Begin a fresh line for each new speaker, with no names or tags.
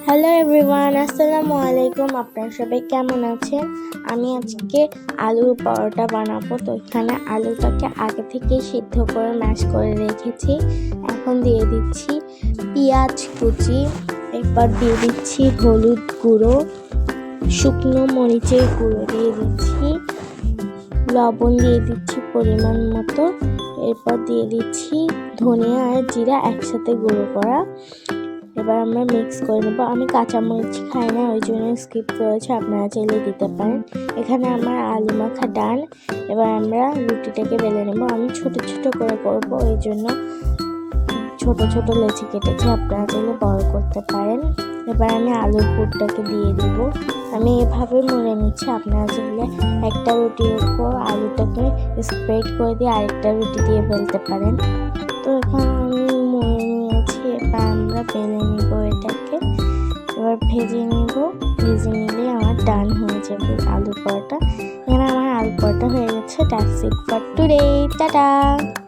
Hello everyone, আসসালামু আলাইকুম। আপনারা সবাই কেমন আছেন? আমি আজকে আলুর পরোটা বানাবো। তো এখানে আলুটাকে আগে থেকে সিদ্ধ করে ম্যাশ করে রেখেছি। এখন দিয়ে দিচ্ছি পেঁয়াজ কুচি, এরপর দিয়ে দিচ্ছি হলুদ গুঁড়ো, শুকনো মরিচের গুঁড়ো দিয়ে দিচ্ছি, লবণ দিয়ে দিচ্ছি পরিমাণ মতো, এরপর দিয়ে দিচ্ছি ধনিয়া আর জিরা একসাথে গুঁড়ো করা। এবার আমরা মিক্স করে নেবো। আমি কাঁচামরিচ খাই না, ওই জন্য স্কিপ করেছি, আপনারা চাইলে দিতে পারেন। এখানে আমার আলু মাখা ডান। এবার আমরা রুটিটাকে বেলে নেব। আমি ছোট ছোট করে করব, ওই জন্য ছোট ছোট লেচি কেটেছি, আপনারা চাইলে বড় করতে পারেন। এবার আমি আলুর পুরটাকে দিয়ে দিব। আমি এভাবে মুড়ে নিচ্ছি। আপনারা চাইলে একটা রুটির উপর আলুটাকে স্প্রেড করে দিয়ে আরেকটা রুটি দিয়ে বেলতে পারেন। তো এখানে আমি মুড়ে নিয়েছি। এবার আমরা বেলে নিব এটাকে, এবার ভেজে নিব। ভেজে নিলে আমার ডান হয়ে যাবে আলু পরোটা। এখানে আমার আলু পরোটা হয়ে গেছে। That's it for today. Tata.